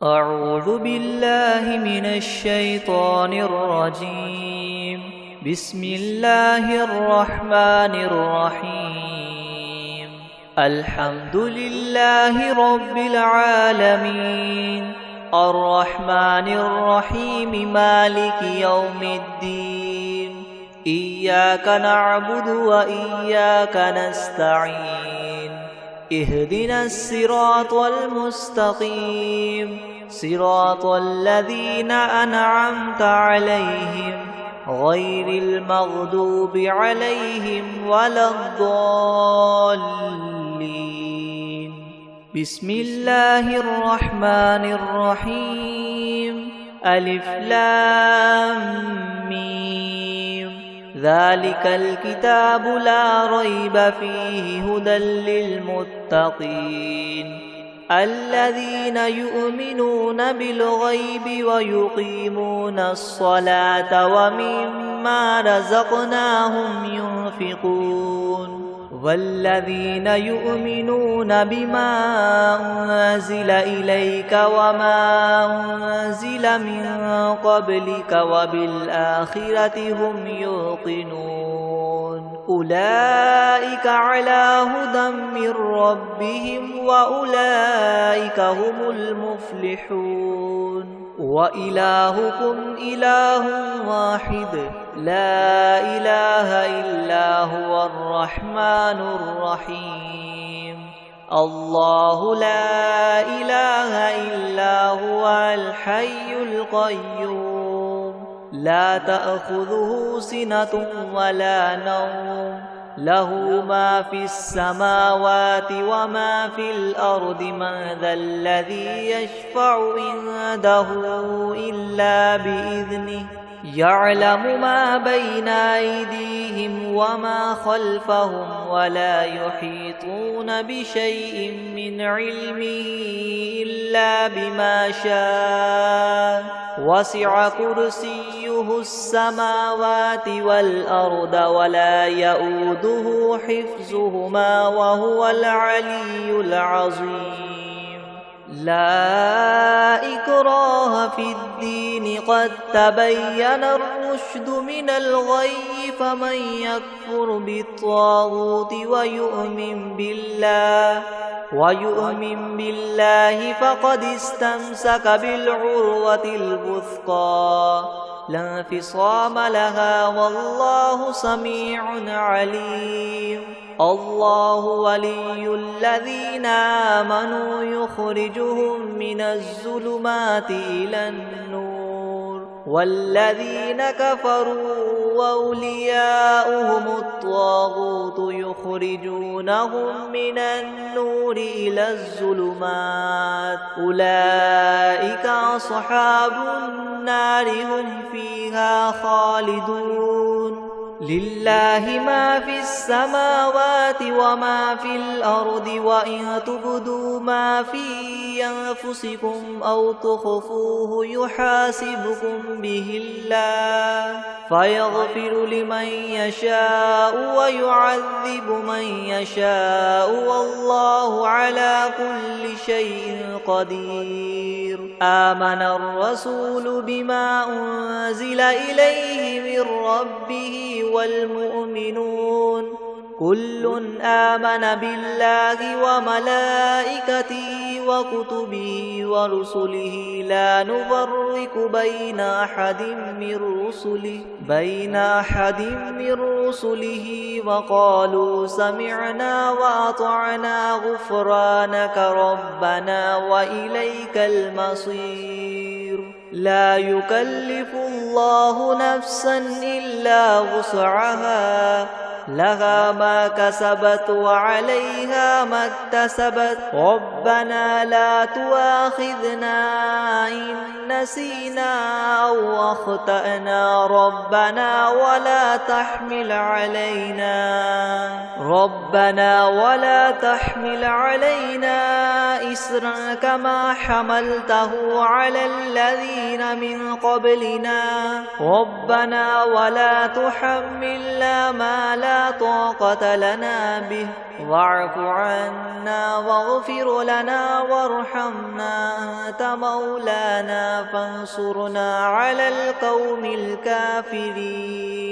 أعوذ بالله من الشيطان الرجيم. بسم الله الرحمن الرحيم. الحمد لله رب العالمين، الرحمن الرحيم، مالك يوم الدين. إياك نعبد وإياك نستعين. اهدنا الصراط المستقيم، صراط الذين أنعمت عليهم غير المغضوب عليهم ولا الضالين. بسم الله الرحمن الرحيم. ألف لام ميم. ذلك الكتاب لا ريب فيه هدى للمتقين الذين يؤمنون بالغيب ويقيمون الصلاة ومما رزقناهم ينفقون والذين يؤمنون بما أنزل إليك وما أنزل من قبلك وبالآخرة هم يوقنون أولئك على هدى من ربهم وأولئك هم المفلحون. وإلهكم إله واحد لا إله إلا هو الرحمن الرحيم. الله لا إله إلا هو الحي القيوم لا تأخذه سنة ولا نوم له ما في السماوات وما في الأرض. من ذا الذي يشفع عنده إلا بإذنه يعلم ما بين أيديهم وما خلفهم ولا يحيطون بشيء من علمه إلا بما شاء. وسع كرسيه السماوات والأرض ولا يؤوده حفظهما وهو العلي العظيم. لا إكراه في الدين قد تبين الرشد من الغي. فمن يكفر بالطاغوت ويؤمن بالله فقد استمسك بالعروة الوثقى لا انفصام لها والله سميع عليم. الله ولي الذين آمنوا يخرجهم من الظلمات إلى النور والذين كفروا وأولياؤهم الطاغوت يخرجونهم من النور إلى الظلمات. أولئك أصحاب النار هم فيها خالدون. لله ما في السماوات وما في الأرض وإن تبدوا ما في أنفسكم أو تخفوه يحاسبكم به الله فيغفر لمن يشاء ويعذب من يشاء والله على كل شيء قدير. آمن الرسول بما أنزل إليه من ربه والمؤمنون كل آمن بالله وملائكته وكتبه ورسله لا نفرق بين أحد من رسله وقالوا سمعنا وأطعنا غفرانك ربنا وإليك المصير. لا يكلف الله نفسا إلا وسعها لها ما كسبت وعليها ما اكتسبت. ربنا لا تؤاخذنا إن نسينا أو أخطأنا ربنا ولا تحمل علينا إصرا كما حملته على الذين من قبلنا ربنا ولا تحملنا ما لا لا طاقة لنا به واعف عنا واغفر لنا وارحمنا أنت مولانا فانصرنا على القوم الكافرين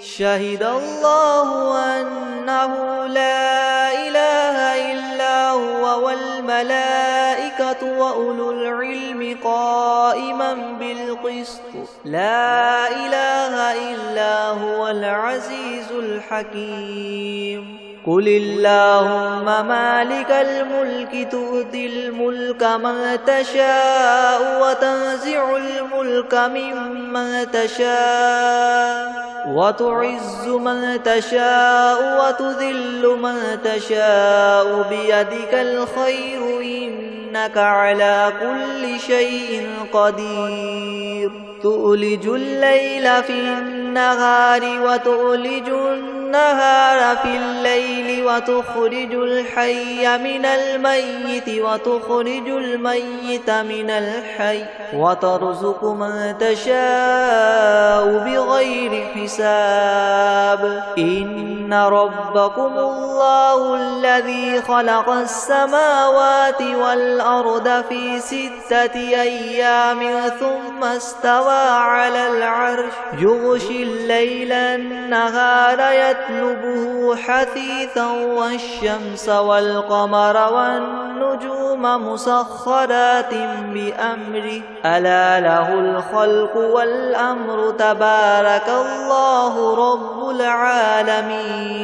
شهد الله أنه لا إله إلا هو والملائكة وأولو العلم قائما بالقسط لا إله إلا هو العزيز الحكيم قل اللهم مالك الملك تؤتي الملك من تشاء وتنزع الملك ممن تشاء وتعز من تشاء وتذل من تشاء بيدك الخير إنك على كل شيء قدير تؤلج الليل في النهار وتؤلج النهار في الليل وتخرج الحي من الميت وتخرج الميت من الحي وترزق من تشاء بغير حساب إن ربكم الله الذي خلق السماوات والأرض في 6 أيام ثم استوى على العرش يغشي الليل النهار يطلبه حثيثا والشمس والقمر والنجوم مسخرات بأمره ألا له الخلق والأمر تبارك الله رب العالمين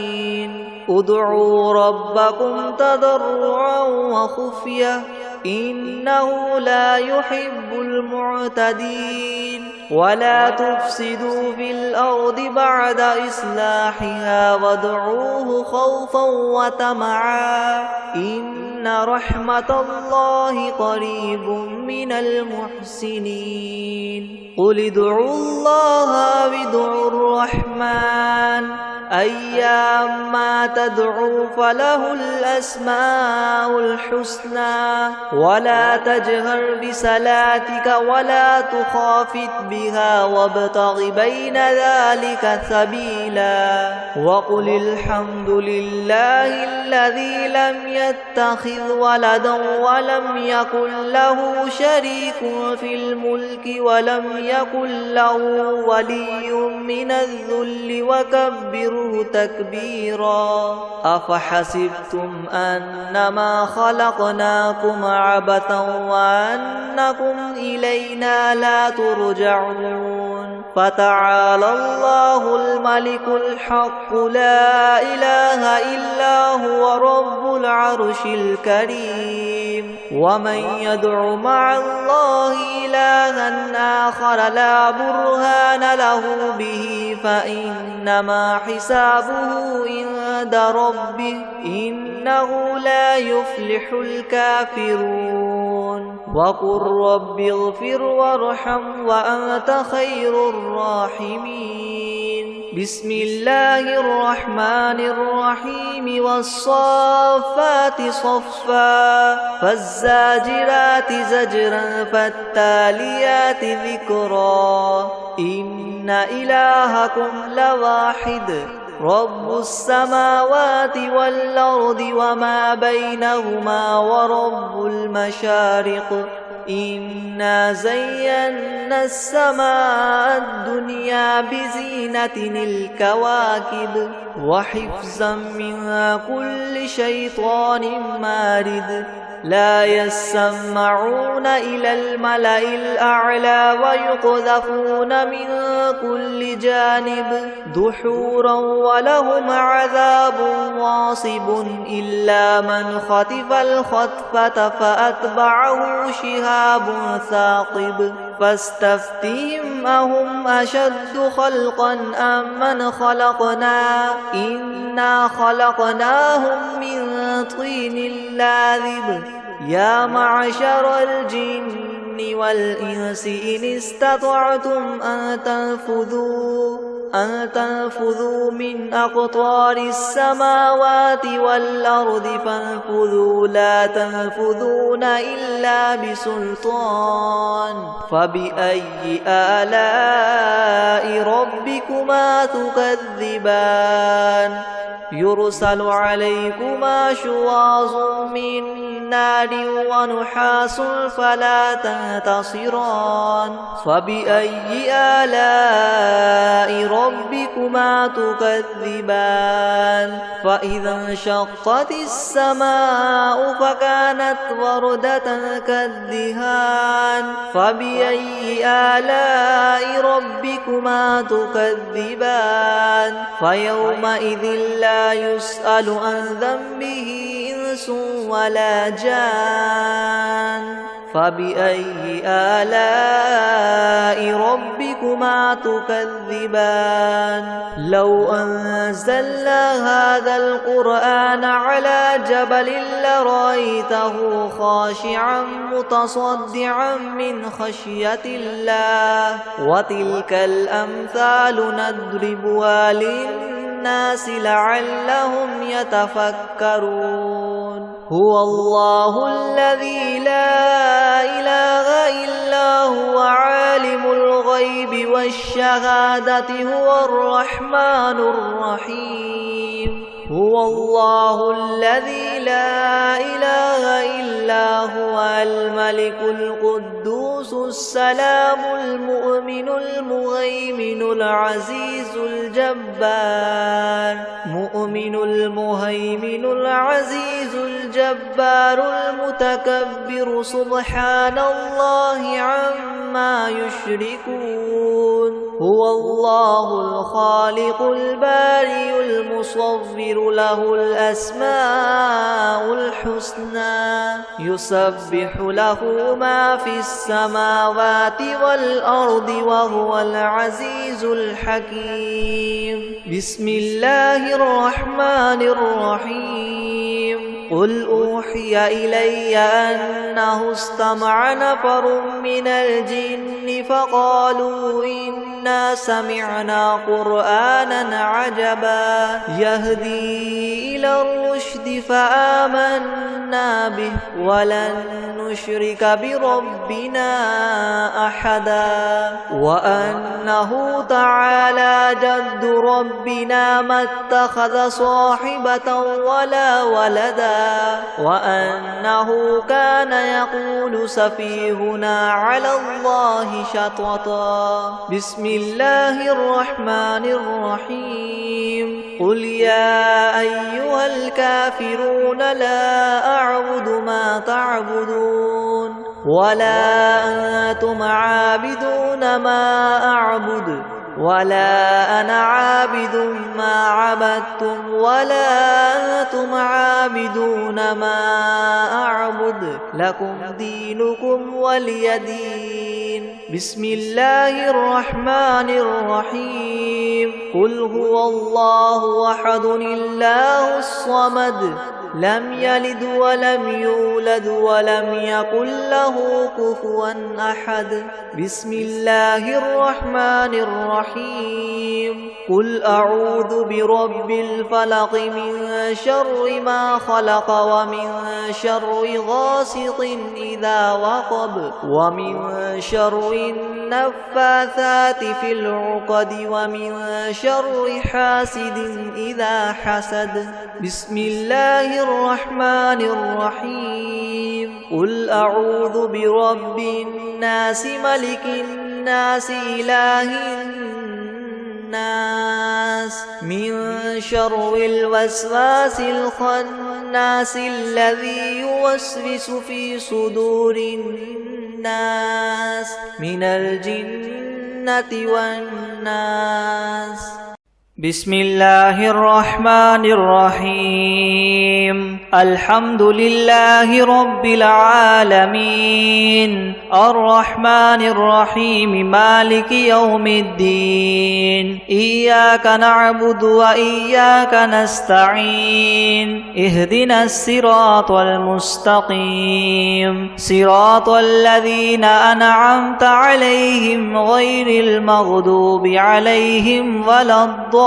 ادعوا ربكم تضرعا وخفية إنه لا يحب المعتدين ولا تفسدوا في الأرض بعد إصلاحها وادعوه خوفا وطمعا إن رحمة الله قريب من المحسنين قل ادعوا الله وادعوا الرحمن أيما تدعوا فله الأسماء الحسنى ولا تجهر بصلاتك ولا تخافت بها وابتغ بين ذلك سبيلا وقل الحمد لله الذي لم يتخذ ولدا ولم يكن له شريك في الملك ولم يكن له ولي من الذل وكبره تكبيرا أفحسبتم أنما خلقناكم عبثا وأنكم إلينا لا ترجعون فتعالى الله الملك الحق لا إله إلا هو رب العرش الكريم ومن يدع مع الله إلها آخر لا برهان له به فإنما حسابه عند ربه إنه لا يفلح الكافرون وقل رب اغفر وارحم وأنت خير الراحمين بسم الله الرحمن الرحيم والصافات صفا فالزاجرات زجرا فالتاليات ذكرا إن إلهكم لواحد رب السماوات والأرض وما بينهما ورب المشارق إنا زينا السماء الدنيا بزينة الكواكب وحفظا من كل شيطان مارد لا يسمعون إلى الملأ الأعلى ويقذفون من كل جانب دحورا ولهم عذاب واصب إلا من خطف الخطفة فأتبعه شهاب ثاقب فاستفتهم أهم أشد خلقا أم من خلقنا إنا خلقناهم من طين لاذب يا معشر الجن والجن والإنس إن استطعتم أن تنفذوا من أقطار السماوات والأرض فانفذوا لا تنفذون إلا بسلطان فبأي آلاء ربكما تكذبان يرسل عليكما شواظ من نار ونحاس فلا تنتصران فبأي آلاء ربكما تكذبان فإذا انشقت السماء فكانت وردة كالدهان فبأي آلاء ربكما تكذبان فيومئذ لا يسأل عن ذنبه إنس ولا جان فبأي آلاء ربكما تكذبان لو أنزلنا هذا القرآن على جبل لرأيته خاشعا متصدعا من خشية الله وتلك الأمثال نضربها للناس لعلهم يتفكرون هو الله الذي لا إله إلا هو عالم الغيب والشهادة هو الرحمن الرحيم هو الله الذي لا إله إلا هو الملك القدوس السلام المؤمن المهيمن العزيز الجبار المتكبر سبحان الله عما يشركون هو الله الخالق البارئ المصور له الأسماء الحسنى يسبح له ما في السماوات والأرض وهو العزيز الحكيم بسم الله الرحمن الرحيم قل أوحي إلي أنه استمع نفر من الجن فقالوا إنا سمعنا قرآنا عجبا يهدي إلى الرشد فآمنا به ولن نشرك بربنا أحدا وأنه تعالى جد ربنا ما اتخذ صاحبة ولا ولدا وأنه كان يقول سفيهنا على الله شططا بسم الله الرحمن الرحيم قل يا أيها الكافرون لا أعبد ما تعبدون ولا أنتم عابدون ما أعبد ولا أنا عابد ما عبدتم ولا أنتم عابدون ما أعبد لكم دينكم ولي دين بسم الله الرحمن الرحيم قل هو الله أحد الله الصمد لم يلد ولم يولد ولم يكن له كفوا أحد بسم الله الرحمن الرحيم قل أعوذ برب الفلق من شر ما خلق ومن شر غاسق إذا وقب ومن شر النفاثات في العقد ومن شر حاسد إذا حسد بسم الله الرحمن الرحيم قل أعوذ برب الناس ملك الناس إله الناس من شر الوسواس الخناس الذي يوسوس في صدور الناس من الجنة والناس بسم الله الرحمن الرحيم الحمد لله رب العالمين الرحمن الرحيم مالك يوم الدين إياك نعبد وإياك نستعين اهدنا الصراط المستقيم صراط الذين أنعمت عليهم غير المغضوب عليهم ولا الضالين.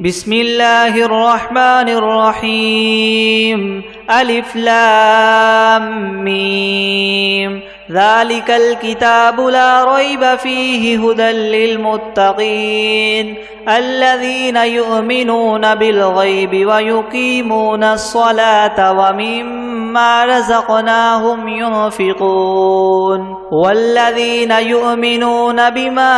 بسم الله الرحمن الرحيم ألف لام ميم ذلك الكتاب لا ريب فيه هدى للمتقين الذين يؤمنون بالغيب ويقيمون الصلاة ومما رزقناهم ينفقون والذين يؤمنون بما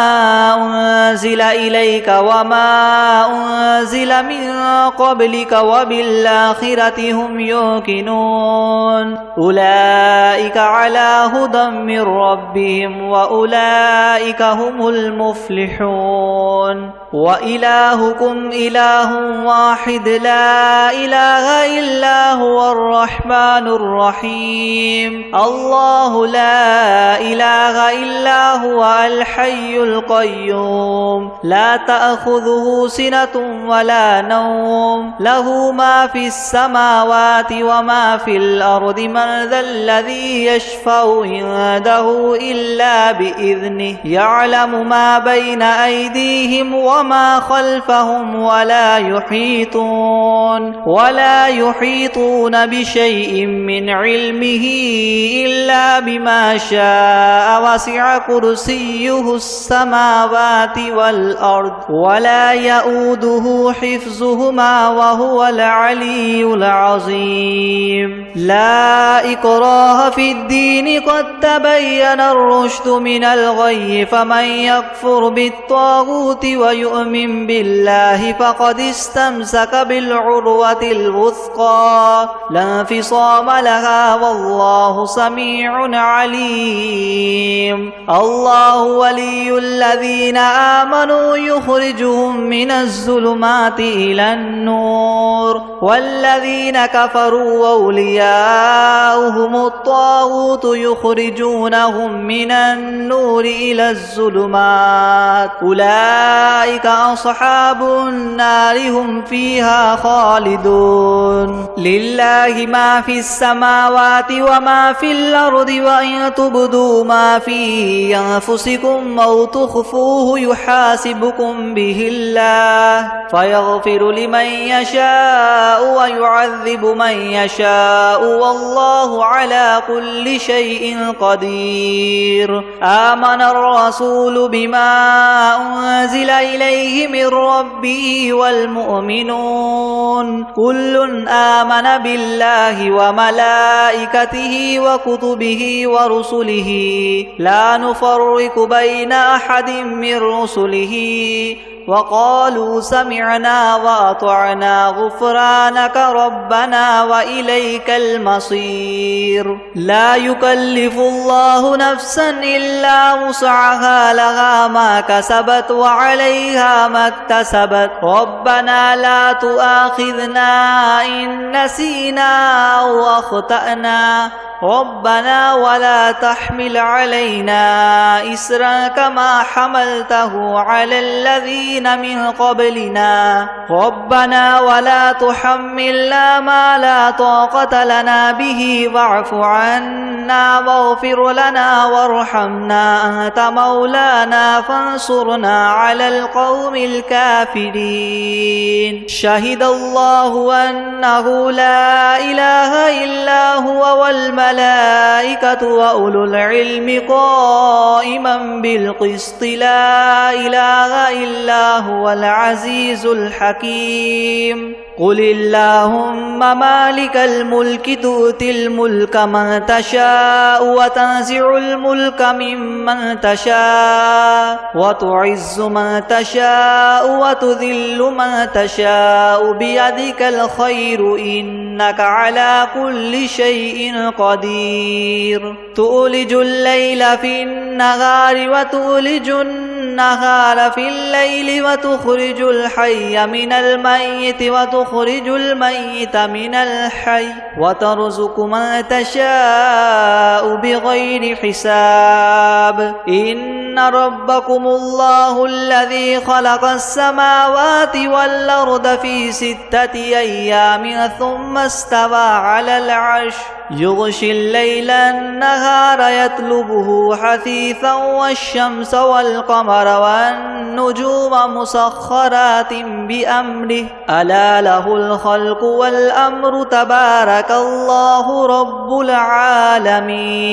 أنزل إليك وما أنزل من قبلك وبالآخرة هم يوقنون أولئك على هدى من ربهم وأولئك هم المفلحون وإلهكم إله واحد لا إله إلا هو الرحمن الرحيم الله لا إله إلا هو الحي القيوم لا تأخذه سنة ولا نوم له ما في السماوات وما في الأرض من ذا الذي يشفع عنده إلا بإذنه يعلم ما بين أيديهم وما خلفهم ولا يحيطون بشيء من علمه إلا بما شاء وسع كرسيه السماوات والأرض ولا يؤوده حفظهما وهو العلي العظيم لا إكراه في الدين قد تبين الرشد من الغي فمن يكفر بالطاغوت ويؤمن بالله فقد استمسك بالعروة الوثقى لا انفصام لها والله سميع عليم الله ولي الذين آمنوا يخرجهم من الظلمات إلى النور والذين كفروا أولياؤهم الطاغوت يخرجونهم من النور إلى الظلمات أولئك أصحاب النار هم فيها خالدون لله ما في السماوات وما في الأرض وإن تبدوا ما في أنفسكم أو تخفوه يحاسبكم به الله فيغفر لمن يشاء ويعذب من يشاء والله على كل شيء قدير آمن الرسول بما أنزل إليه من ربه والمؤمنون كل آمن بالله وملائكته وكتبه ورسله لا نفرق بين أحد من رسله وقالوا سمعنا وأطعنا غفرانك ربنا وإليك المصير لا يكلف الله نفسا إلا وسعها لها ما كسبت وعليها ما اكتسبت ربنا لا تؤاخذنا إن نسينا أو أخطأنا ربنا ولا تحمل علينا إسرا كما حملته على الذين من قبلنا ربنا ولا تحملنا ما لا طاقة لنا به واعف عنا واغفر لنا وارحمنا أنت مولانا فانصرنا على القوم الكافرين شهد الله أنه لا إله إلا هو والملائكة وأولو العلم قائما بالقسط لا إله إلا هو العزيز الحكيم قل اللهم مالك الملك تؤتي الملك من تشاء وتنزع الملك ممن تشاء وتعز من تشاء وتذل من تشاء بيدك الخير إنك على كل شيء قدير تولج الليل في النهار وتولج النهار النهار في الليل وتخرج الحي من الميت وتخرج الميت من الحي وترزق من تشاء بغير حساب إن ربكم الله الذي خلق السماوات والأرض في 6 أيام ثم استوى على العرش يغشي الليل النهار يطلبه حثيثا والشمس والقمر والنجوم مسخرات بأمره ألا له الخلق والأمر تبارك الله رب العالمين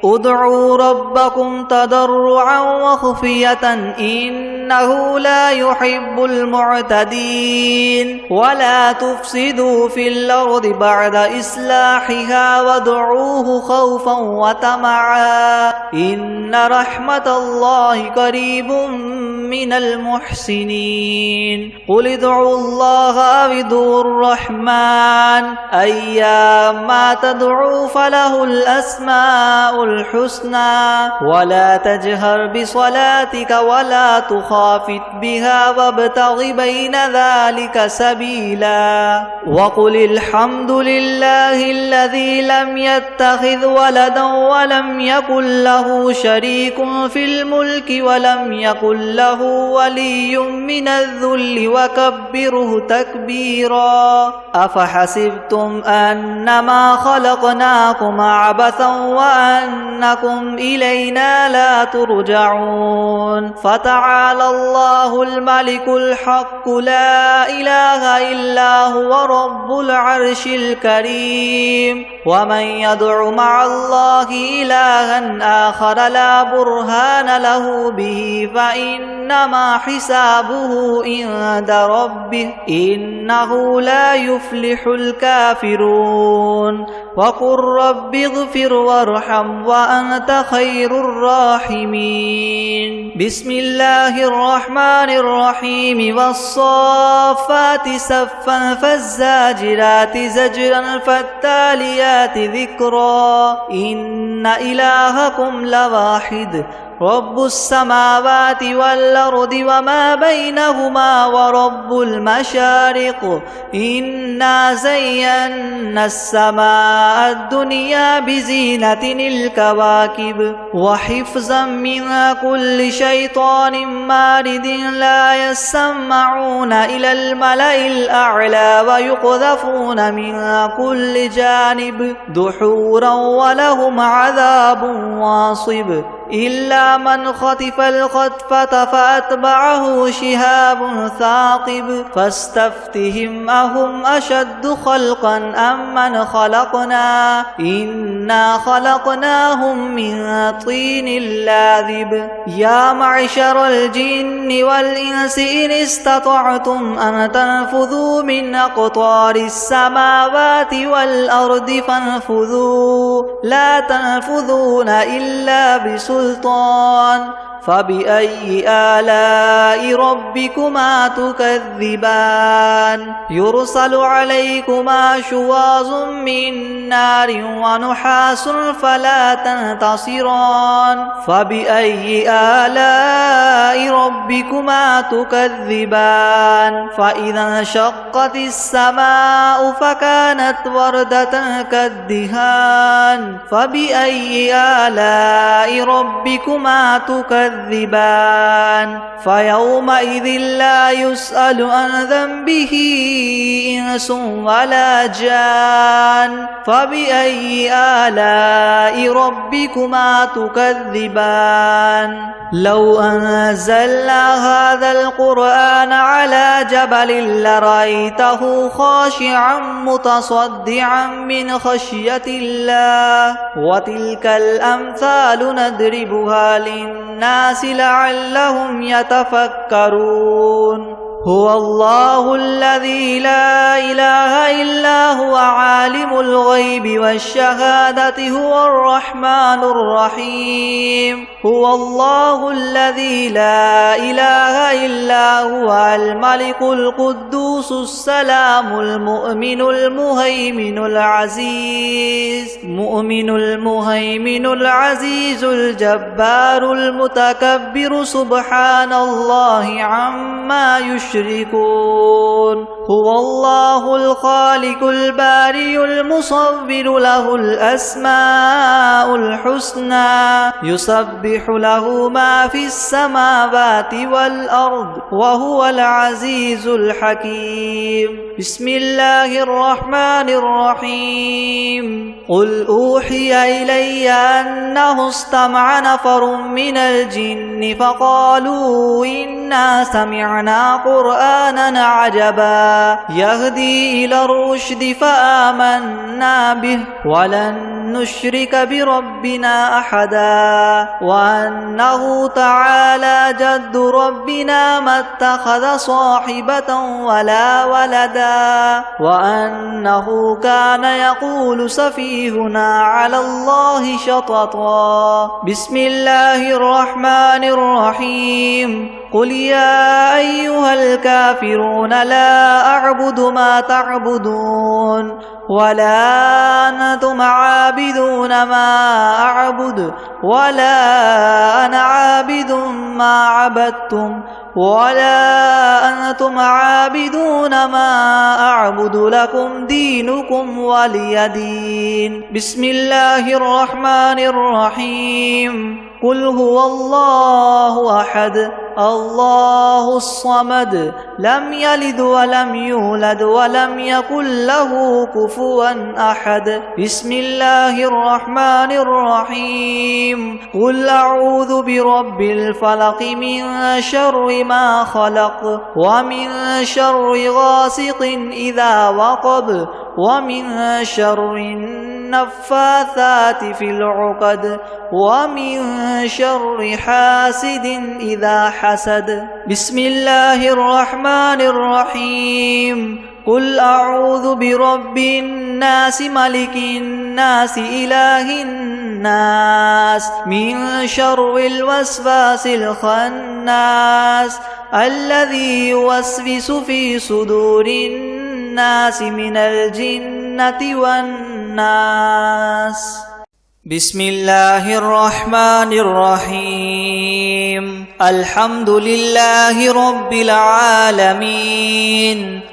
ادعوا ربكم تضرعا وخفية إنه لا يحب المعتدين ولا تفسدوا في الأرض بعد إصلاحها وادعوه خوفا وطمعا إن رحمة الله قريب من المحسنين قل ادعوا الله أو ادعوا الرحمن أيما تدعوا فله الأسماء الحسنى ولا تجهر بصلاتك ولا تخافت بها وابتغ بين ذلك سبيلا وقل الحمد لله الذي لم يتخذ ولدا ولم يكن له شريك في الملك ولم يكن له ولي من الذل وكبره تكبيرا أفحسبتم أنما خلقناكم عبثا وأنكم إلينا لا ترجعون فتعالى الله الملك الحق لا إله إلا هو رب العرش الكريم ومن يدع مع الله إلها آخر لا برهان له به فإنما حسابه عند ربه إنه لا يفلح الكافرون وقل رب اغفر وارحم وأنت خير الراحمين بسم الله الرحمن الرحيم والصافات صفا فالزاجرات زجرا فالتاليات ذكرا إن إلهكم لواحد رب السماوات والأرض وما بينهما ورب المشارق إنا زينا السماء الدنيا بزينة الكواكب وحفظا من كل شيطان مارد لا يسمعون إلى الملأ الأعلى ويقذفون من كل جانب دحورا ولهم عذاب واصب إلا من خطف الخطفة فأتبعه شهاب ثاقب فاستفتهم أهم أشد خلقا أم من خلقنا إنا خلقناهم من طين لاذب يا معشر الجن والإنس إن استطعتم أن تنفذوا من أقطار السماوات والأرض فانفذوا لا تنفذون إلا بسلطان فبأي آلاء ربكما تكذبان يرسل عليكما شواظ من نار ونحاس فلا تنتصران فبأي آلاء ربكما تكذبان فإذا انشقت السماء فكانت وردة كالدهان فبأي آلاء ربكما تكذبان فيومئذ لا يسأل عن ذنبه إنس ولا جان فبأي آلاء ربكما تكذبان لو أنزلنا هذا القرآن على جبل لرأيته خاشعا متصدعا من خشية الله وتلك الأمثال نضربها للناس لعلهم يتفكرون هو الله الذي لا إله إلا هو عالم الغيب والشهادة هو الرحمن الرحيم هو الله الذي لا إله إلا هو الملك القدوس السلام المؤمن المهيمن العزيز الجبار المتكبر سبحان الله عما يشركون هو الله الخالق البارئ المصور له الأسماء الحسنى يسبح له ما في السماوات والأرض وهو العزيز الحكيم بسم الله الرحمن الرحيم قل أوحي إلي أنه استمع نفر من الجن فقالوا إنا سمعنا قرآنا عجبا يهدي إلى الرشد فآمنا به ولن نشرك بربنا أحدا وأنه تعالى جد ربنا ما اتخذ صاحبة ولا ولدا وأنه كان يقول سفيهنا على الله شططا بسم الله الرحمن الرحيم قل يا أيها الكافرون لا أعبد ما تعبدون ولا أنتم عابدون ما أعبد ولا أنا عابد ما عبدتم ولا أنتم عابدون ما أعبد لكم دينكم ولي دين بسم الله الرحمن الرحيم قل هو الله أحد الله الصمد لم يلد ولم يولد ولم يكن له كفوا أحد بسم الله الرحمن الرحيم قل أعوذ برب الفلق من شر ما خلق ومن شر غاسق إذا وقب ومن شر النفاثات في العقد ومن شر حاسد إذا حسد بسم الله الرحمن الرحيم قل أعوذ برب الناس ملك الناس إله الناس من شر الوسواس الخناس الذي يوسوس في صدور الناس من الجنة والناس بسم الله الرحمن الرحيم الحمد لله رب العالمين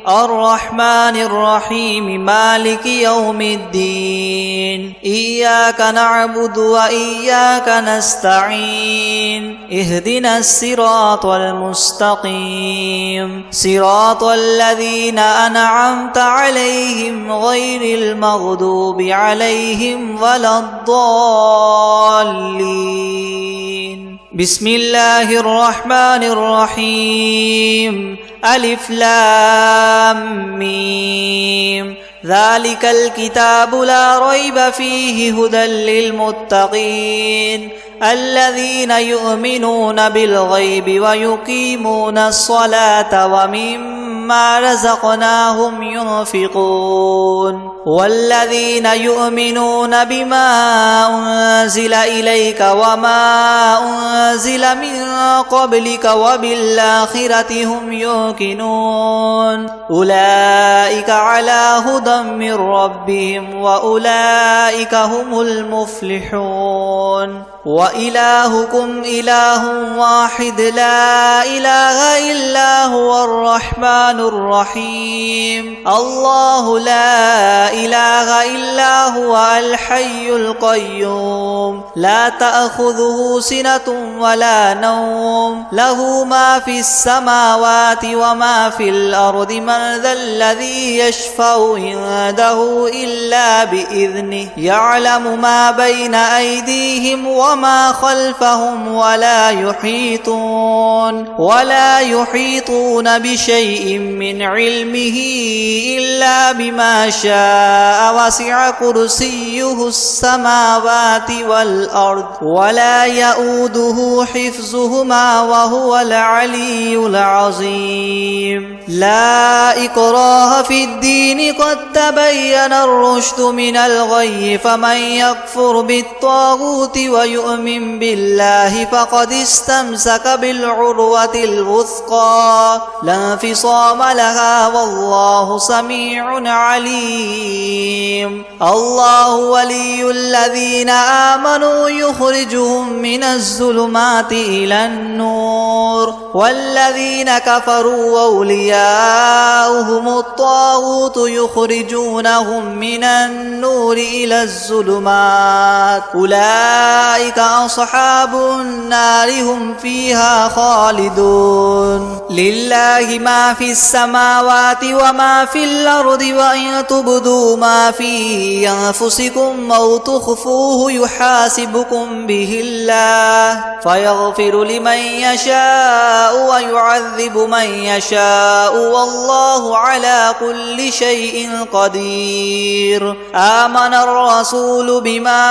الرحمن الرحيم مالك يوم الدين إياك نعبد وإياك نستعين اهدنا الصراط المستقيم صراط الذين أنعمت عليهم غير المغضوب عليهم ولا الضالين بسم الله الرحمن الرحيم ألف لام ميم ذلك الكتاب لا ريب فيه هدى للمتقين الذين يؤمنون بالغيب ويقيمون الصلاة ومما رزقناهم ينفقون والذين يؤمنون بما أنزل إليك وما أنزل من قبلك وبالآخرة هم يوقنون أولئك على هدى من ربهم وأولئك هم المفلحون وإلهكم إله واحد لا إله إلا هو الرحمن الرحيم الله لا إله إلا هو الحي القيوم لا تأخذه سنة ولا نوم له ما في السماوات وما في الأرض من ذا الذي يشفع عنده إلا بإذنه يعلم ما بين أيديهم وما وما خلفهم ولا يحيطون بشيء من علمه إلا بما شاء وسع كرسيه السماوات والأرض ولا يؤوده حفظهما وهو العلي العظيم لا إكراه في الدين قد تبين الرشد من الغي فمن يكفر بالطاغوت ويؤمن بالله فقد استمسك بالعروة الوثقى لا انفصام لها والله سميع عليم الله ولي الذين آمنوا يخرجهم من الظلمات إلى النور والذين كفروا أولياؤهم الطاغوت يخرجونهم من النور إلى الظلمات أولئك أصحاب النار هم فيها خالدون لله ما في السماوات وما في الأرض وإن تبدوا ما في أنفسكم أو تخفوه يحاسبكم به الله فيغفر لمن يشاء ويعذب من يشاء والله على كل شيء قدير آمن الرسول بما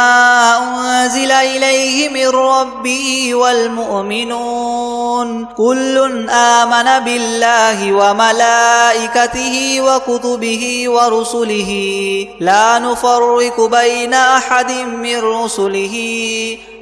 أنزل إليه من ربه والمؤمنون كل آمن بالله وملائكته وكتبه ورسله لا نفرق بين أحد من رسله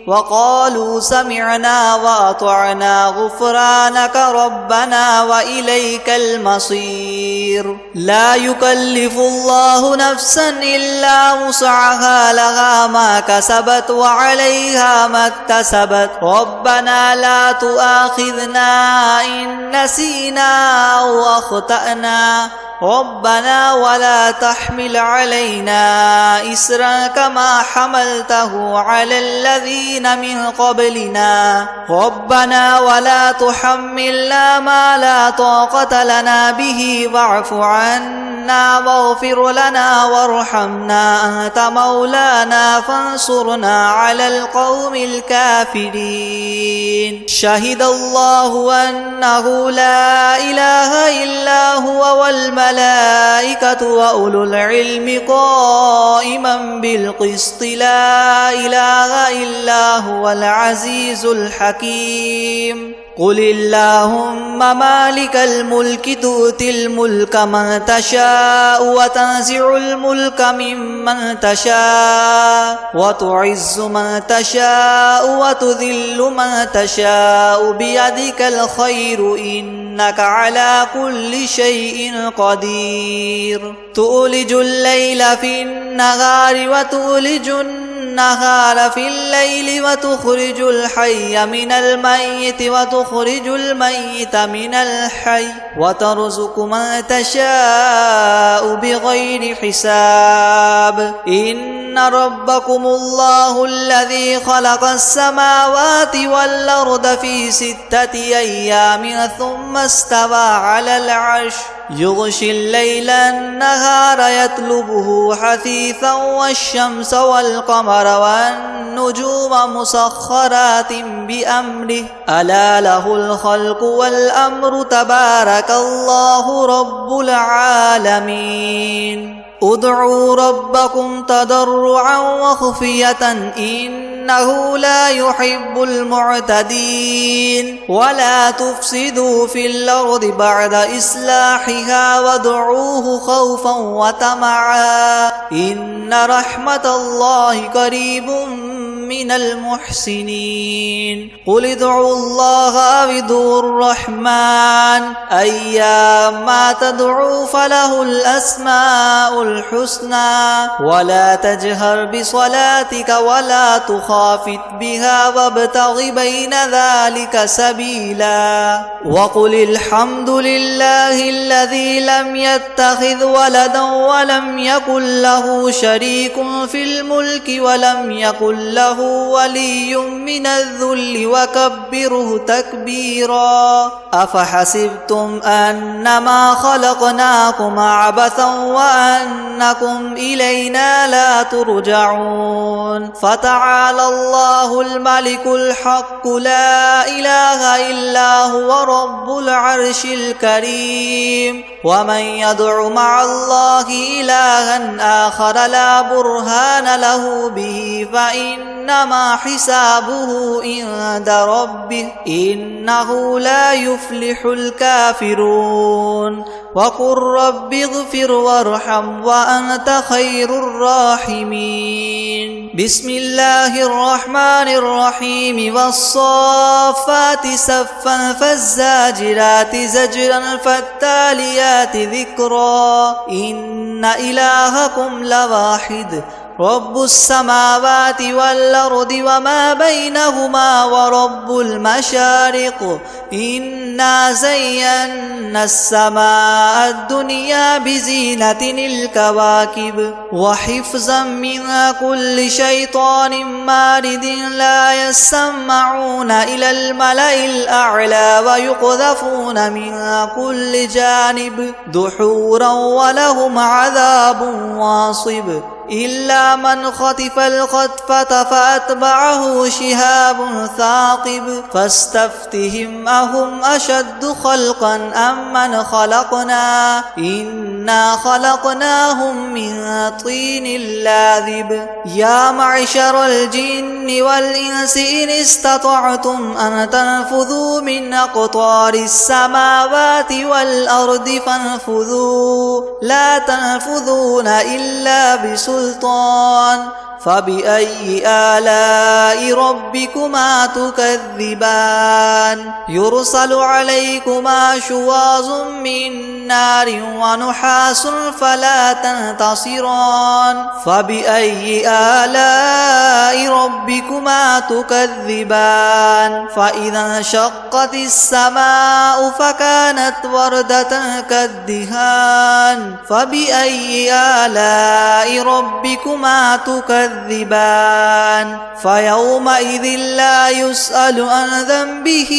وقالوا سمعنا وأطعنا غفرانك ربنا وإليك المصير لا يكلف الله نفسا إلا وسعها لها ما كسبت وعليها ما اكتسبت ربنا لا تؤاخذنا إن نسينا أو أخطأنا ربنا ولا تحمل علينا إسرا كما حملته على الذين من قبلنا ربنا ولا تحملنا ما لا طاقة لنا به واعف عنا واغفر لنا وارحمنا أنت مولانا فانصرنا على القوم الكافرين شهد الله أنه لا إله إلا هو والملائكة وأولو العلم قائما بالقسط لا إله إلا هو العزيز الحكيم قل اللهم مالك الملك تؤتي الملك من تشاء وتنزع الملك ممن تشاء وتعز من تشاء وتذل من تشاء بيدك الخير إنك على كل شيء قدير تولج الليل في النهار وتولج النهار في الليل وتخرج الحي من الميت وتخرج الميت من الحي وترزق من تشاء بغير حساب إن ربكم الله الذي خلق السماوات والأرض في 6 أيام ثم استوى على العرش يغشي الليل النهار يطلبه حثيثا والشمس والقمر والنجوم مسخرات بأمره ألا له الخلق والأمر تبارك الله رب العالمين ادعوا ربكم تضرعا وخفية إنه لا يحب المعتدين ولا تفسدوا في الأرض بعد إصلاحها وادعوه خوفا وطمعا إن رحمة الله قريب من المحسنين قل ادعوا الله أو ادعوا الرحمن أيما تدعوا فله الأسماء الحسنى ولا تجهر بصلاتك ولا تخافت بها وابتغ بين ذلك سبيلا وقل الحمد لله الذي لم يتخذ ولدا ولم يكن له شريك في الملك ولم يكن له ولي من الذل وكبره تكبيرا أفحسبتم أنما خلقناكم عبثا وأنكم إلينا لا ترجعون فتعالى الله الملك الحق لا إله إلا هو رب العرش الكريم ومن يدع مع الله إلها آخر لا برهان له به فإنما حسابه عند ربه إنه لا يفلح الكافرون وقل رب اغفر وارحم وأنت خير الراحمين بسم الله الرحمن الرحيم والصافات صفا فالزاجرات زجرا فالتاليات ذكرا إن إلهكم لواحد رب السماوات والأرض وما بينهما ورب المشارق إنا زينا السماء الدنيا بزينة الكواكب وحفظا من كل شيطان مارد لا يسمعون إلى الملأ الأعلى ويقذفون من كل جانب دحورا ولهم عذاب واصب إلا من خطف الخطفة فأتبعه شهاب ثاقب فاستفتهم أهم أشد خلقا أم من خلقنا إنا خلقناهم من طين لاذب يا معشر الجن والإنس إن استطعتم أن تنفذوا من أقطار السماوات والأرض فانفذوا لا تنفذون إلا بسلطان فبأي آلاء ربكما تكذبان يرسل عليكما شواظ من نار ونحاس فلا تنتصران فبأي آلاء ربكما تكذبان فإذا انشقت السماء فكانت وردة كالدهان فبأي آلاء ربكما تكذبان فيومئذ لا يسأل عن ذنبه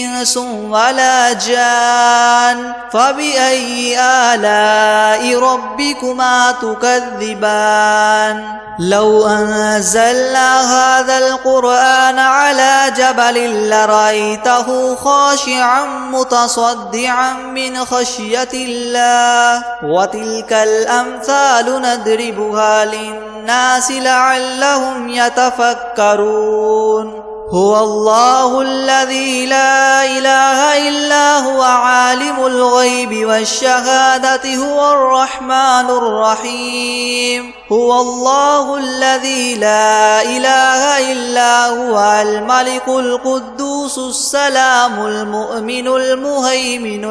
إنس ولا جان فبأي آلاء ربكما تكذبان لو أنزلنا هذا القرآن على جبل لرأيته خاشعا متصدعا من خشية الله وتلك الأمثال نضربها للناس لعلهم يتفكرون هو الله الذي لا إله إلا هو عالم الغيب والشهادة هو الرحمن الرحيم هو الله الذي لا إله إلا هو الملك القدوس السلام المؤمن المهيمن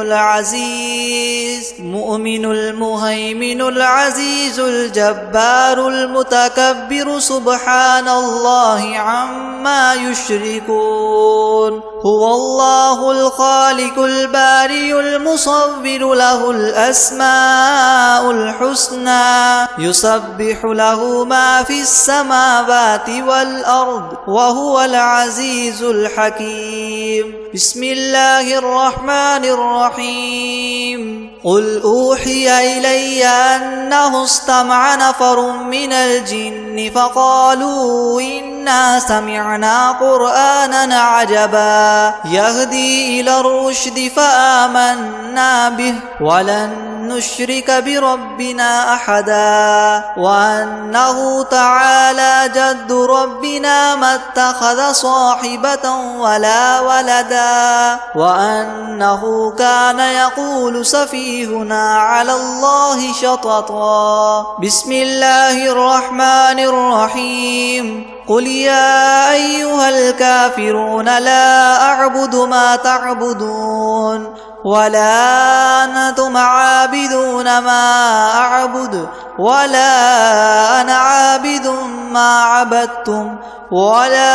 العزيز الجبار المتكبر سبحان الله عما يشركون هو الله الخالق البارئ المصور له الأسماء الحسنى يسبح له ما في السماوات والأرض وهو العزيز الحكيم بسم الله الرحمن الرحيم قل أوحي إلي أنه استمع نفر من الجن فقالوا إنا سمعنا قرآنا عجبا يهدي إلى الرشد فآمنا به ولن نشرك بربنا أحدا وأنه تعالى جد ربنا ما اتخذ صاحبة ولا ولدا وأنه كان يقول سفيهنا على الله شططا بسم الله الرحمن الرحيم قل يا أيها الكافرون لا أعبد ما تعبدون ولا أنتم عابدون ما أعبد ولا أنا عابد ما عبدتم ولا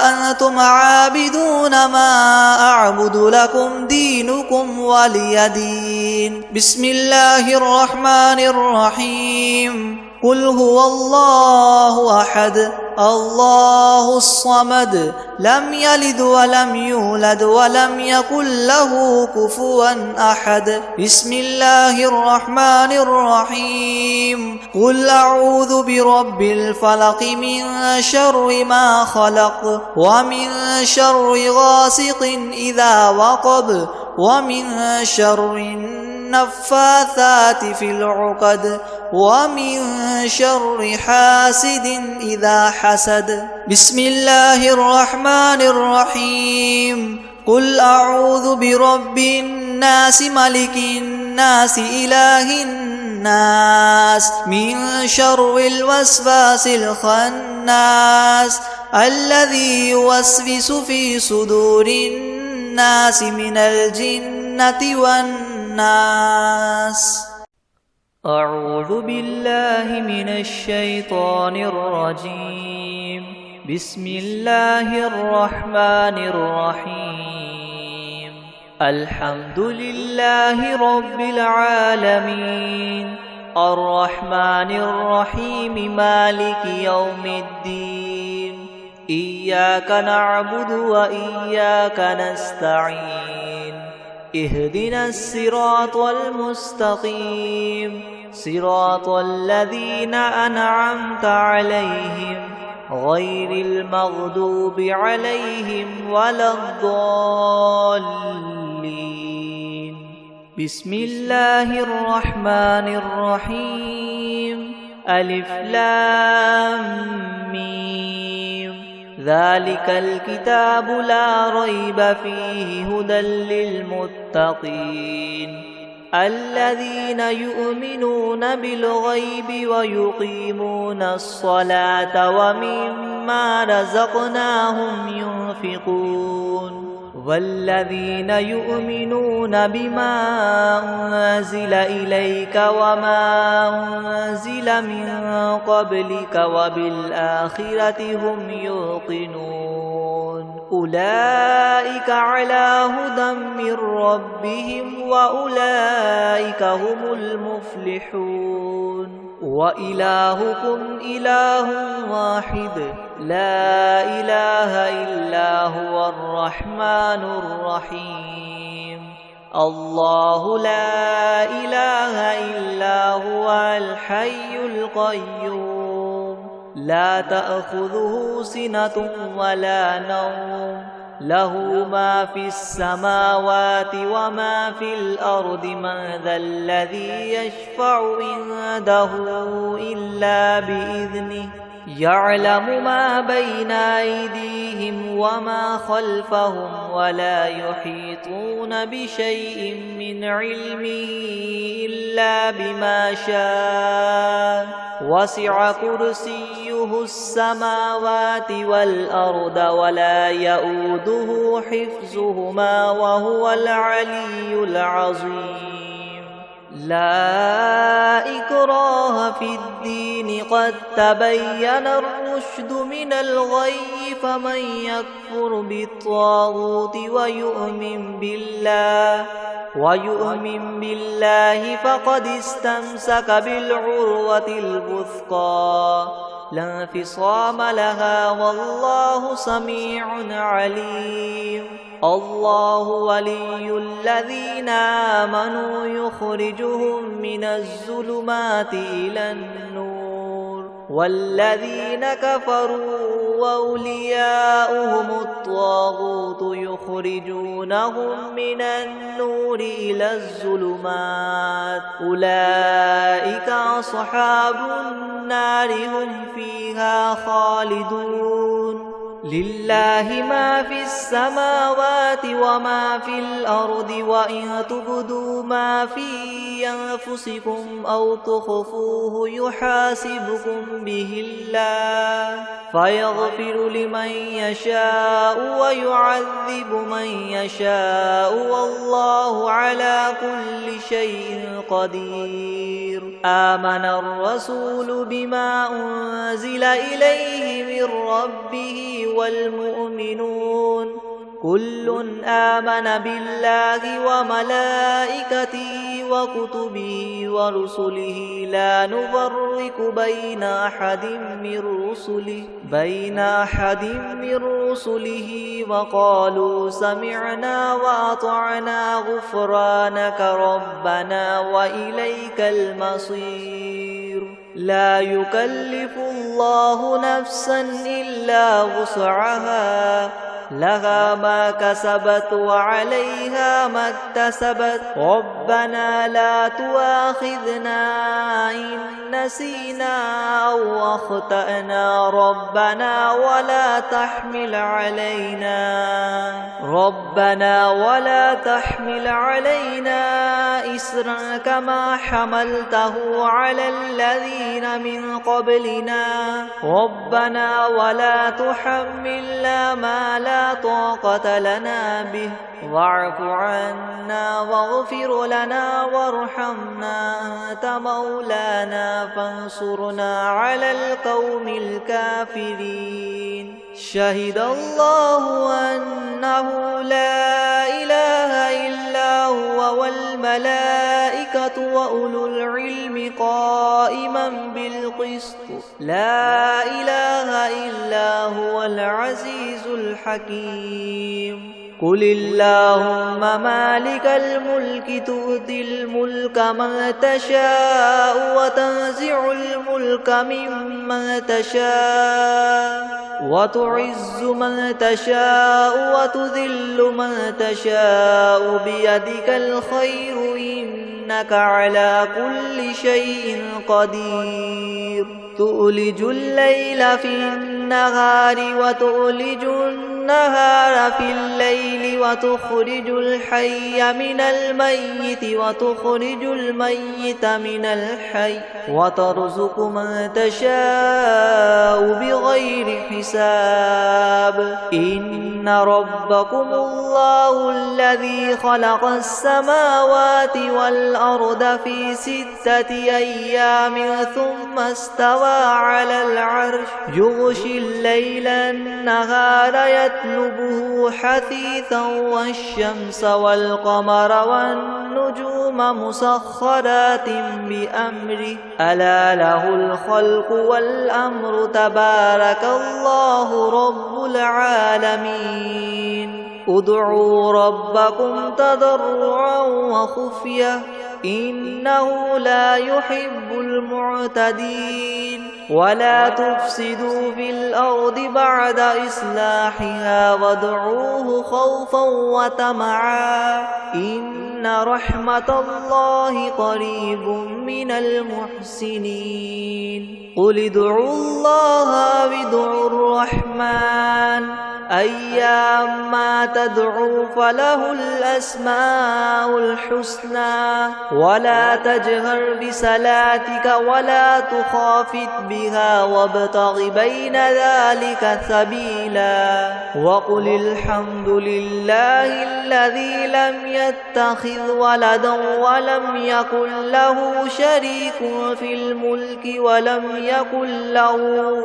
أنتم عابدون ما أعبد لكم دينكم ولي دين بسم الله الرحمن الرحيم قل هو الله أحد الله الصمد لم يلد ولم يولد ولم يكن له كفوا أحد بسم الله الرحمن الرحيم قل أعوذ برب الفلق من شر ما خلق ومن شر غاسق إذا وقب ومن شر النفاثات في العقد ومن شر حاسد إذا حسد بسم الله الرحمن الرحيم قل أعوذ برب الناس ملك الناس إله الناس من شر الوسواس الخناس الذي يوسوس في صدور الناس من الجنة والناس. أعوذ بالله من الشيطان الرجيم. بسم الله الرحمن الرحيم. الحمد لله رب العالمين الرحمن الرحيم مالك يوم الدين إياك نعبد وإياك نستعين اهدنا الصراط المستقيم صراط الذين أنعمت عليهم غير المغضوب عليهم ولا الضالين. بسم الله الرحمن الرحيم. ألف لام ميم ذلك الكتاب لا ريب فيه هدى للمتقين الذين يؤمنون بالغيب ويقيمون الصلاة ومما رزقناهم ينفقون والذين يؤمنون بما أنزل إليك وما أنزل من قبلك وبالآخرة هم يوقنون أولئك على هدى من ربهم وأولئك هم المفلحون. وإلهكم إله واحد لا إله إلا هو الرحمن الرحيم. الله لا إله إلا هو الحي القيوم لا تأخذه سنة ولا نوم له ما في السماوات وما في الأرض من ذا الذي يشفع عنده إلا بإذنه يعلم ما بين أيديهم وما خلفهم ولا يحيطون بشيء من علمه إلا بما شاء وسع كرسيه السماوات والأرض ولا يؤوده حفظهما وهو العلي العظيم. لا إكراه في الدين قد تبين الرشد من الغي فمن يكفر بالطاغوت ويؤمن بالله فقد استمسك بالعروة الوثقى لا انفصام لها والله سميع عليم. الله ولي الذين آمنوا يخرجهم من الظلمات إلى النور والذين كفروا وأولياؤهم الطاغوت يخرجونهم من النور إلى الظلمات أولئك أصحاب النار هم فيها خالدون. لله ما في السماوات وما في الأرض وإن تبدوا ما في أنفسكم أو تخفوه يحاسبكم به الله فيغفر لمن يشاء ويعذب من يشاء والله على كل شيء قدير. آمن الرسول بما أنزل إليه من ربه والمؤمنون كل آمن بالله وملائكته وكتبه ورسله لا نفرق بين أحد من رسله وقالوا سمعنا وأطعنا غفرانك ربنا وإليك المصير لا يكلف الله نفسا إلا وسعها لها ما كسبت وعليها ما اكتسبت ربنا لا تؤاخذنا إن نسينا أو أخطأنا ربنا ولا تحمل علينا إسرا كما حملته على الذين من قبلنا ربنا ولا تحملنا ما لا طاقة لنا به واعف عنا واغفر لنا وارحمنا أنت مولانا فانصرنا على القوم الكافرين شهد الله أنه لا إله إلا هو والملائكة وأولو العلم قائما بالقسط لا إله إلا هو العزيز الحكيم قل اللهم مالك الملك تؤتي الملك من تشاء وتنزع الملك ممن تشاء وتعز من تشاء وتذل من تشاء بيدك الخير إنك على كل شيء قدير تؤلج الليل في النهار وتؤلج النهار في الليل وتخرج الحي من الميت وتخرج الميت من الحي وترزق من تشاء بغير حساب إن ربكم الله الذي خلق السماوات والأرض في 6 أيام ثم استوى على العرش يغشي الليل النهار يطلبه حثيثا والشمس والقمر والنجوم مسخرات بأمره ألا له الخلق والأمر تبارك الله رب العالمين ادعوا ربكم تضرعا وخفية إنه لا يحب المعتدين ولا تفسدوا في الأرض بعد إصلاحها وادعوه خوفا وطمعا إن رحمة الله قريب من المحسنين قل ادعوا الله وادعوا الرحمن أيما تدعوا فله الأسماء الحسنى ولا تجهر بصلاتك ولا تخافت بها وابتغ بين ذلك سبيلا وقل الحمد لله الذي لم يتخذ ولدا ولم يكن له شريك في الملك ولم يكن له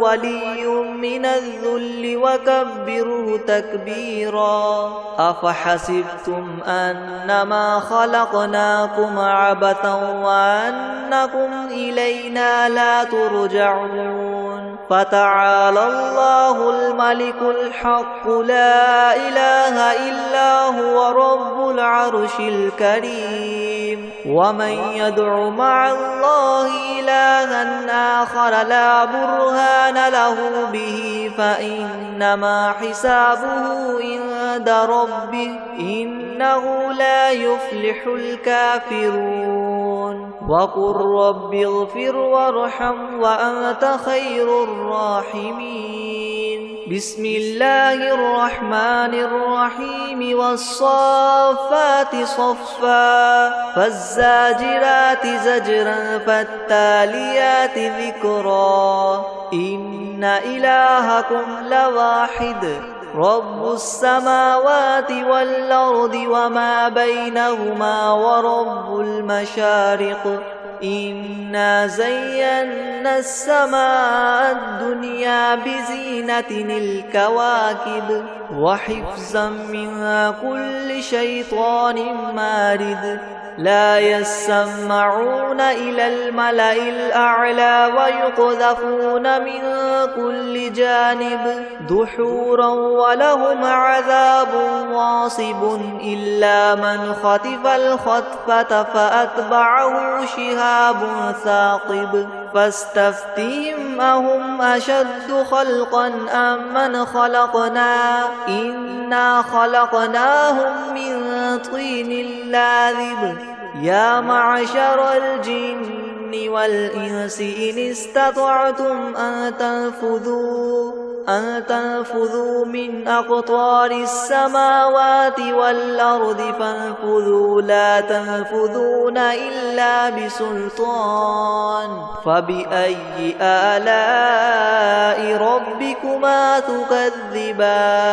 ولي من الذل وكبره تكبيرا أفحسبتم أنما خلقناكم عبثا وأنكم إلينا لا ترجعون فتعالى الله الملك الحق لا إله إلا هو رب العرش الكريم ومن يدع مع الله إلها آخر لا برهان له به فإنما حسابه عند ربه إنه لا يفلح الكافرون وقل رب اغفر وارحم وأنت خير الراحمين بسم الله الرحمن الرحيم والصافات صفا فالزاجرات زجرا فالتاليات ذكرا إن إلهكم لواحد رب السماوات والأرض وما بينهما ورب المشارق إنا زينا السماء الدنيا بزينة الكواكب وحفظا من كل شيطان مارد لا يسمعون إلى الملأ الأعلى ويقذفون من كل جانب دحورا ولهم عذاب واصب إلا من خطف الخطفة فأتبعه شهاب ثاقب فاستفتهم أهم أشد خلقا أم من خلقنا إنا خلقناهم من طين لاذب يا معشر الجن والإنس إن استطعتم أن تنفذوا من أقطار السماوات والأرض فانفذوا لا تنفذون إلا بسلطان فبأي آلاء ربكما تكذبان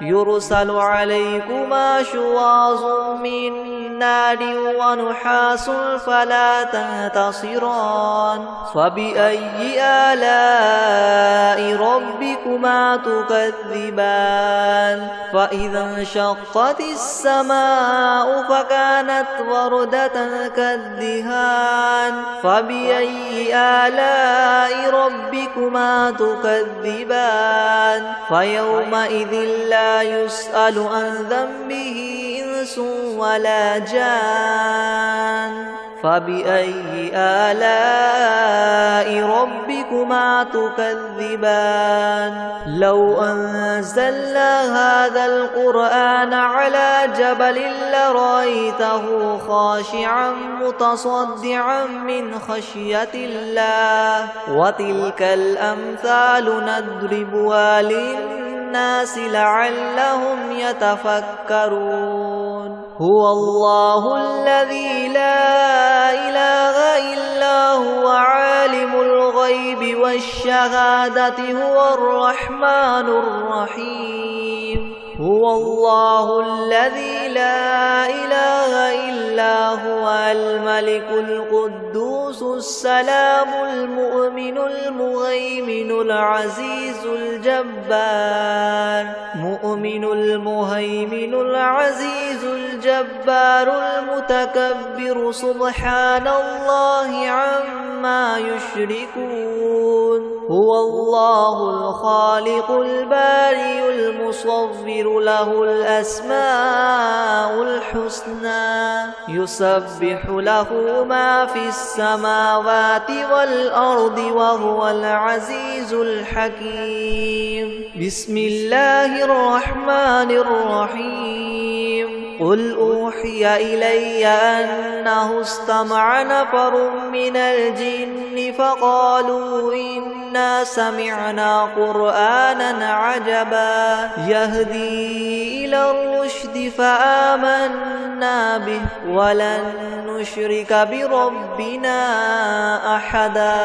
يرسل عليكما شواظ من نار ونحاس فلا تنتصران فبأي آلاء ربكما تكذبان فإذا انشقت السماء فكانت وردة كالدهان فبأي آلاء ربكما تكذبان فيومئذ لا يسأل عن ذنبه إنس ولا جان فبأي آلاء ربكما تكذبان لو أنزلنا هذا القرآن على جبل لرأيته خاشعا متصدعا من خشية الله وتلك الأمثال نضربها للناس لعلهم يتفكرون هو الله الذي لا إله إلا هو عالم الغيب والشهادة هو الرحمن الرحيم هو الله الذي لا إله إلا هو الملك القدوس السلام المؤمن المهيمن العزيز الجبار مؤمن المهيمن العزيز الجبار المتكبر سبحان الله عما يشركون هو الله الخالق البارئ المصور له الأسماء الحسنى يسبح له ما في السماوات والأرض وهو العزيز الحكيم بسم الله الرحمن الرحيم قل أوحي إلي أنه استمع نفر من الجن فقالوا إنا سمعنا قرآنا عجبا يهدي إلى الرشد فآمنا به ولن نشرك بربنا أحدا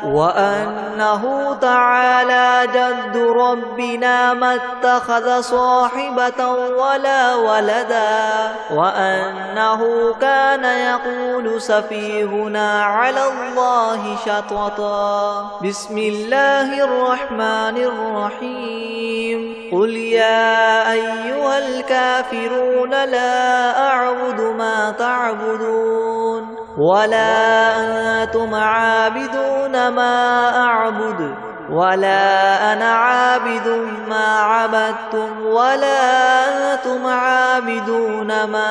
وأنه تعالى جد ربنا ما اتخذ صاحبة ولا ولدا وأنه كان يقول سفيهنا على الله شططا بسم الله الرحمن الرحيم قل يا أيها الكافرون لا أعبد ما تعبدون ولا أنتم عابدون ما أعبد ولا أنا عابد ما عبدتم ولا أنتم عابدون ما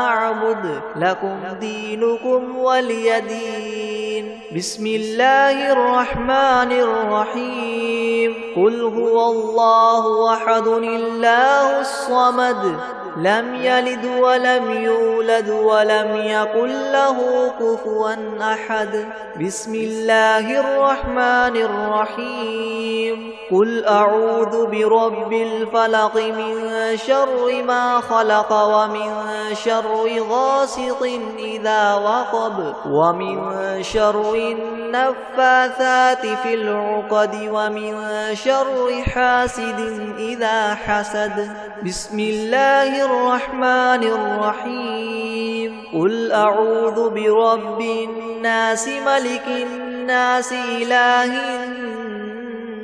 أعبد لكم دينكم ولي دين بسم الله الرحمن الرحيم قل هو الله أحد الله الصمد لم يلد ولم يولد ولم يكن له كفوا أحد بسم الله الرحمن الرحيم قل أعوذ برب الفلق من شر ما خلق ومن شر غاسق إذا وقب ومن شر النفاثات في العقد ومن شر حاسد إذا حسد بسم الله الرحمن الرحيم قل أعوذ برب الناس ملك الناس إله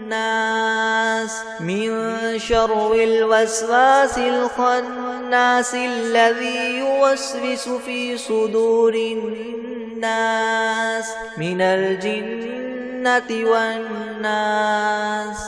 الناس من شر الوسواس الخناس الذي يوسوس في صدور الناس من الجنة والناس.